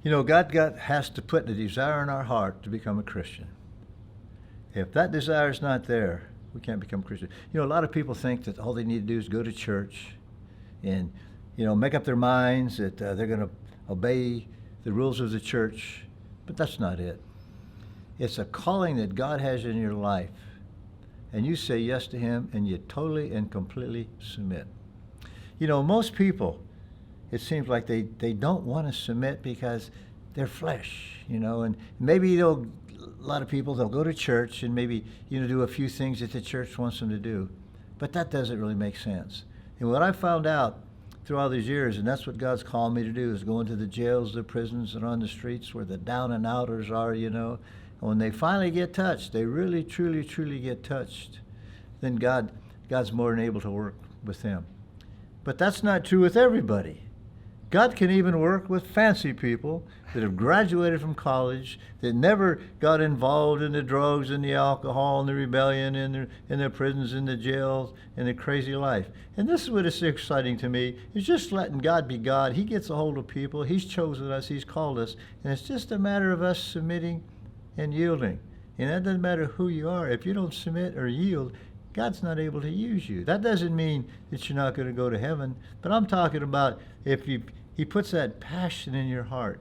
has to put the desire in our heart to become a Christian. If that desire is not there, we can't become Christian. A lot of people think that all they need to do is go to church and, make up their minds that they're going to obey the rules of the church. But that's not it. It's a calling that God has in your life. And you say yes to him and you totally and completely submit. Most people, it seems like they don't want to submit because they're flesh, and maybe a lot of people, they'll go to church and maybe, do a few things that the church wants them to do. But that doesn't really make sense. And what I found out through all these years, and that's what God's called me to do, is go into the jails, the prisons, and on the streets where the down and outers are, And when they finally get touched, they really, truly, truly get touched, then God's more than able to work with them. But that's not true with everybody. God can even work with fancy people that have graduated from college, that never got involved in the drugs and the alcohol and the rebellion in the prisons and the jails and the crazy life. And this is what is exciting to me, is just letting God be God. He gets a hold of people. He's chosen us. He's called us. And it's just a matter of us submitting and yielding. And that doesn't matter who you are. If you don't submit or yield, God's not able to use you. That doesn't mean that you're not going to go to heaven. But I'm talking about if He puts that passion in your heart.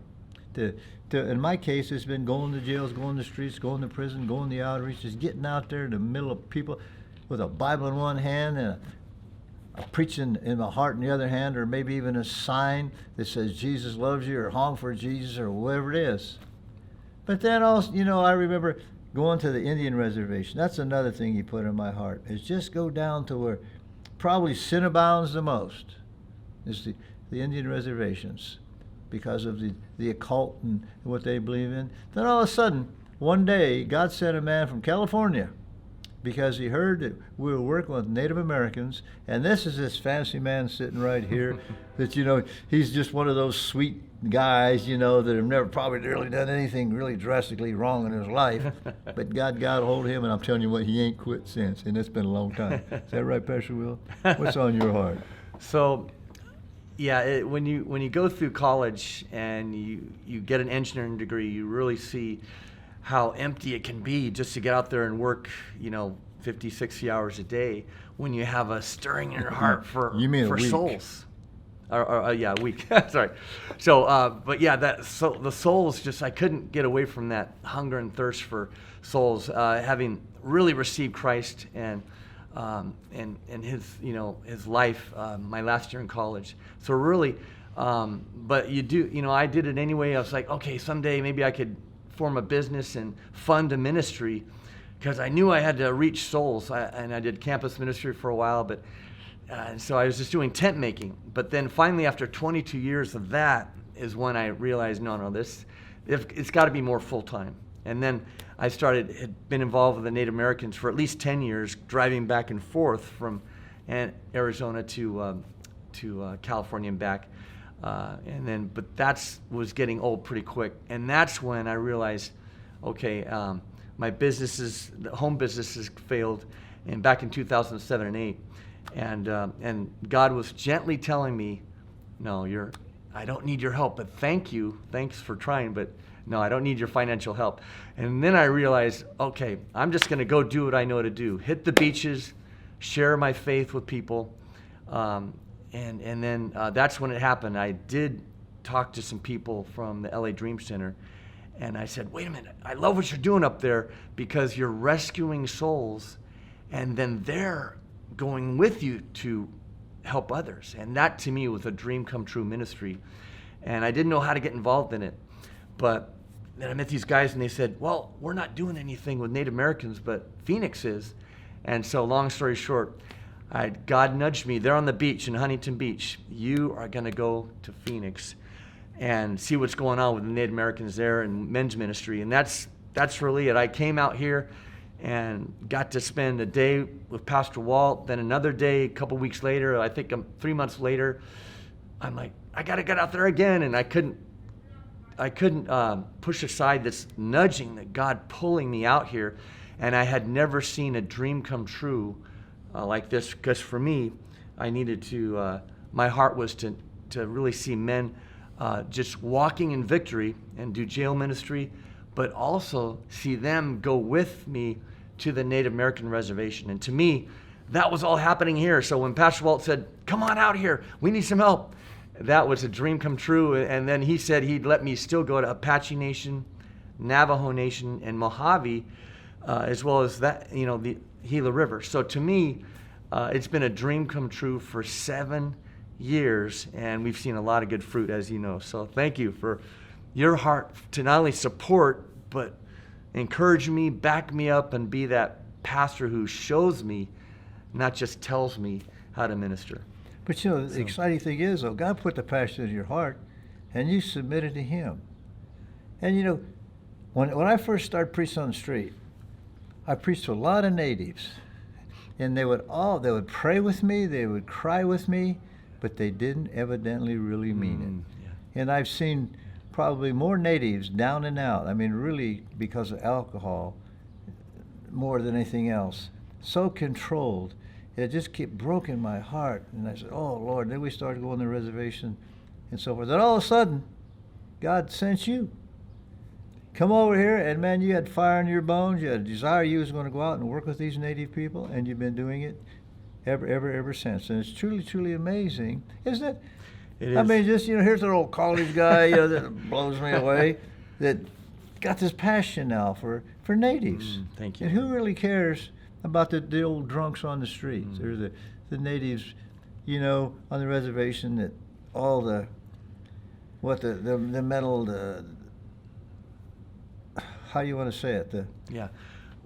In my case, it's been going to jails, going to streets, going to prison, going to the outreaches, getting out there in the middle of people with a Bible in one hand and a preaching in my heart in the other hand, or maybe even a sign that says Jesus loves you or home for Jesus or whatever it is. But then also, I remember going to the Indian reservation. That's another thing he put in my heart, is just go down to where probably sin abounds the most, is the Indian reservations, because of the occult and what they believe in. Then all of a sudden, one day, God sent a man from California, because he heard that we were working with Native Americans, and this is this fancy man sitting right here, that, he's just one of those sweet guys, that have never probably really done anything really drastically wrong in his life, but God got a hold of him, and I'm telling you what, he ain't quit since, and it's been a long time. Is that right, Pastor Will? What's on your heart? So, yeah, when you go through college and you get an engineering degree, you really see how empty it can be just to get out there and work, 50, 60 hours a day when you have a stirring in your heart for souls. A week. Sorry. So, but yeah, the souls, just, I couldn't get away from that hunger and thirst for souls, having really received Christ and his, his life, my last year in college. So really, but you do, I did it anyway. I was like, okay, someday maybe I could form a business and fund a ministry, because I knew I had to reach souls. And I did campus ministry for a while, but so I was just doing tent making. But then finally, after 22 years of that, is when I realized, it's got to be more full time. And then I had been involved with the Native Americans for at least 10 years, driving back and forth from Arizona to California and back. But that was getting old pretty quick. And that's when I realized, okay, my home businesses failed, and back in 2007 and 8. And God was gently telling me, no, I don't need your help, but thanks for trying, but no, I don't need your financial help. And then I realized, okay, I'm just going to go do what I know to do. Hit the beaches, share my faith with people. And then that's when it happened. I did talk to some people from the LA Dream Center, and I said, wait a minute, I love what you're doing up there, because you're rescuing souls, and then they're going with you to help others. And that to me was a dream come true ministry. And I didn't know how to get involved in it. But then I met these guys, and they said, well, we're not doing anything with Native Americans, but Phoenix is. And so long story short, God nudged me there on the beach in Huntington Beach. You are going to go to Phoenix and see what's going on with the Native Americans there and men's ministry. And that's really it. I came out here and got to spend a day with Pastor Walt, then another day a couple weeks later. I think 3 months later, I'm like, I got to get out there again. And I couldn't push aside this nudging that God pulling me out here. And I had never seen a dream come true like this, because for me, I needed to, my heart was to really see men just walking in victory and do jail ministry, but also see them go with me to the Native American reservation. And to me, that was all happening here. So when Pastor Walt said, come on out here, we need some help, that was a dream come true. And then he said he'd let me still go to Apache Nation, Navajo Nation, and Mojave, as well as that, the Gila River. So to me, it's been a dream come true for 7 years, and we've seen a lot of good fruit, as you know. So thank you for your heart to not only support, but encourage me, back me up, and be that pastor who shows me, not just tells me how to minister. But the exciting thing is, though, God put the passion in your heart, and you submitted to Him. And when I first started preaching on the street, I preached to a lot of natives, and they would pray with me, they would cry with me, but they didn't evidently really mean it. Yeah. And I've seen probably more natives down and out. I mean, really, because of alcohol, more than anything else, so controlled. It just kept broken my heart. And I said, oh, Lord. Then we started going to the reservation and so forth. Then all of a sudden, God sent you. Come over here, and man, you had fire in your bones. You had a desire you was going to go out and work with these native people, and you've been doing it ever since. And it's truly, truly amazing, isn't it? It is. I mean, just, here's an old college guy, that blows me away, that got this passion now for natives. Thank you. And who really cares about the old drunks on the streets, or the natives, on the reservation, that all the metal, how do you want to say it? Yeah.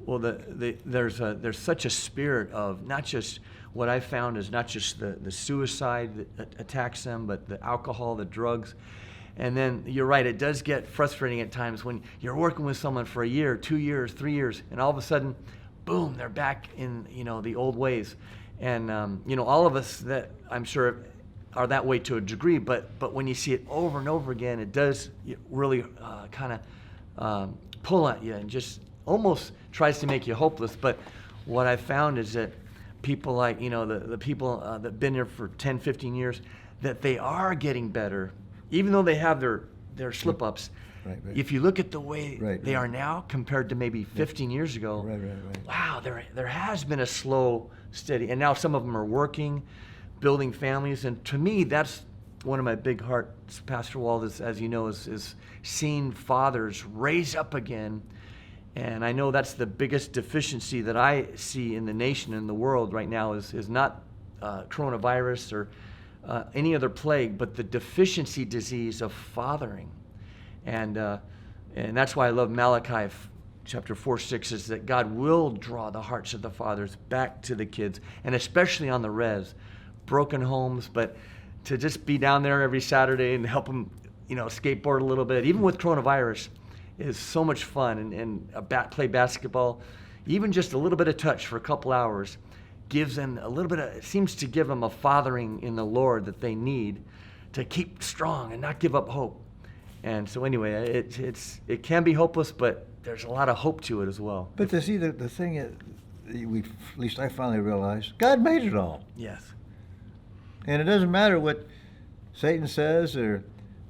Well, there's such a spirit of not just what I found is not just the suicide that attacks them, but the alcohol, the drugs. And then you're right, it does get frustrating at times when you're working with someone for a year, 2 years, 3 years, and all of a sudden, boom, they're back in the old ways. And all of us that I'm sure are that way to a degree, but when you see it over and over again, it does really kind of pull at you and just almost tries to make you hopeless. But what I found is that people like, the people that have been here for 10, 15 years, that they are getting better, even though they have their slip-ups. Right. If you look at the way they are now compared to maybe 15 years ago, right. Wow, there has been a slow, steady, and now some of them are working, building families, and to me, that's one of my big hearts, Pastor Walt, as you know, is seeing fathers raise up again. And I know that's the biggest deficiency that I see in the nation and the world right now is not coronavirus or any other plague, but the deficiency disease of fathering. And that's why I love Malachi chapter 4:6 is that God will draw the hearts of the fathers back to the kids, and especially on the res, broken homes, but to just be down there every Saturday and help them, skateboard a little bit, even with coronavirus, is so much fun. And play basketball, even just a little bit of touch for a couple hours, gives them a little bit of, it seems to give them a fathering in the Lord that they need to keep strong and not give up hope. And so anyway, it can be hopeless, but there's a lot of hope to it as well. But to see the thing is, at least I finally realized, God made it all. Yes. And it doesn't matter what Satan says or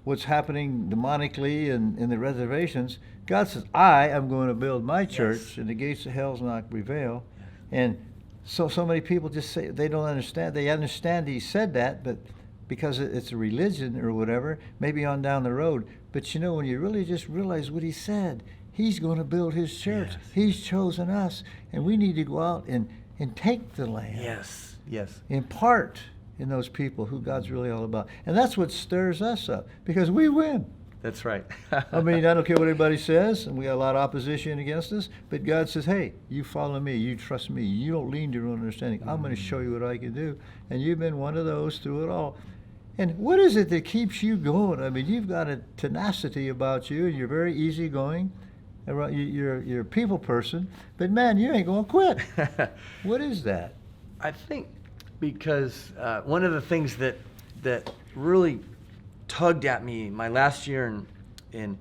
what's happening demonically in the reservations. God says, I am going to build my church, and the gates of hell will not prevail. And so many people just say they don't understand. They understand he said that, but because it's a religion or whatever, maybe on down the road. But when you really just realize what he said, he's going to build his church. Yes. He's chosen us, and we need to go out and take the land. Yes. Impart in those people who God's really all about. And that's what stirs us up, because we win. That's right. I mean, I don't care what anybody says, and we got a lot of opposition against us, but God says, hey, you follow me, you trust me, you don't lean to your own understanding. I'm going to show you what I can do. And you've been one of those through it all. And what is it that keeps you going? I mean, you've got a tenacity about you, and you're very easygoing. You're a people person, but man, you ain't going to quit. What is that? I think because one of the things that really tugged at me my last year in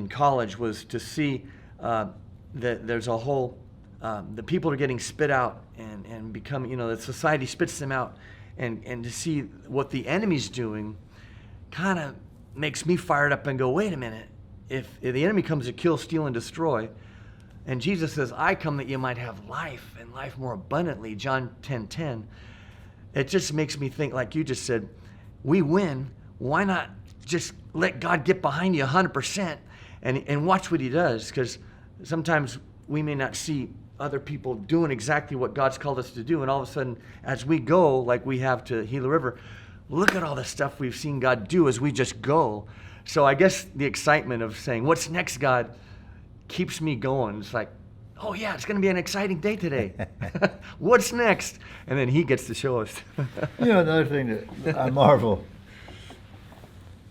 college was to see that there's a whole the people are getting spit out and become, the society spits them out, and to see what the enemy's doing kind of makes me fired up and go, wait a minute. If the enemy comes to kill, steal, and destroy, and Jesus says, I come that you might have life and life more abundantly, John 10:10, it just makes me think, like you just said, we win. Why not just let God get behind you 100% and watch what he does? Because sometimes we may not see other people doing exactly what God's called us to do. And all of a sudden, as we go, like we have to Gila River, look at all the stuff we've seen God do as we just go. So I guess the excitement of saying, what's next, God, keeps me going. It's like, oh yeah, it's going to be an exciting day today. What's next? And then he gets to show us. You know, another thing that I marvel,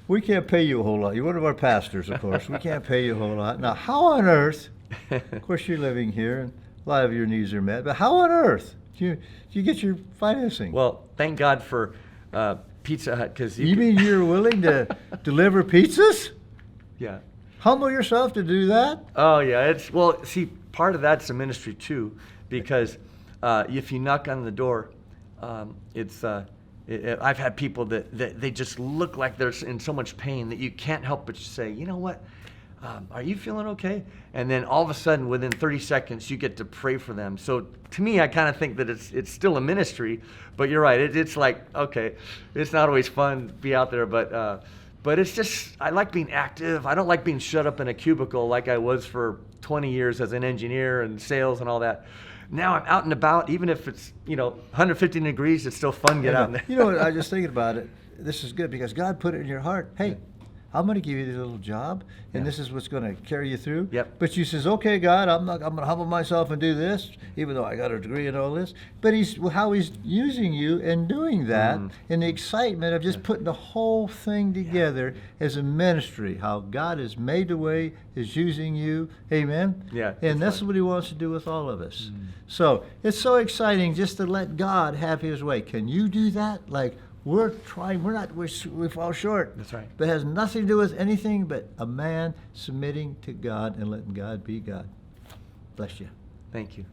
we can't pay you a whole lot. You're one of our pastors, of course. We can't pay you a whole lot. Now, how on earth, of course you're living here, and a lot of your needs are met, but how on earth do you get your financing? Well, thank God for Pizza Hut. Cause you mean you're willing to deliver pizzas? Yeah. Humble yourself to do that? Oh, yeah. Well, see, part of that's a ministry, too, because if you knock on the door, I've had people that they just look like they're in so much pain that you can't help but say, you know what, are you feeling okay? And then all of a sudden, within 30 seconds, you get to pray for them. So to me, I kind of think that it's still a ministry, but you're right. It's like, okay, it's not always fun to be out there, but it's just, I like being active. I don't like being shut up in a cubicle like I was for 20 years as an engineer and sales and all that. Now I'm out and about, even if it's, 150 degrees, it's still fun to get out in there. You know what, I was just thinking about it. This is good because God put it in your heart. Hey, I'm going to give you this little job, and this is what's going to carry you through. Yep. But you says, okay, God, I'm going to humble myself and do this, even though I got a degree and all this. But how he's using you and doing that, and the excitement of just putting the whole thing together as a ministry, how God has made the way, is using you. Amen? Yeah. And that's what he wants to do with all of us. So it's so exciting just to let God have his way. Can you do that? Like, we're trying, we fall short. That's right. But it has nothing to do with anything but a man submitting to God and letting God be God. Bless you. Thank you.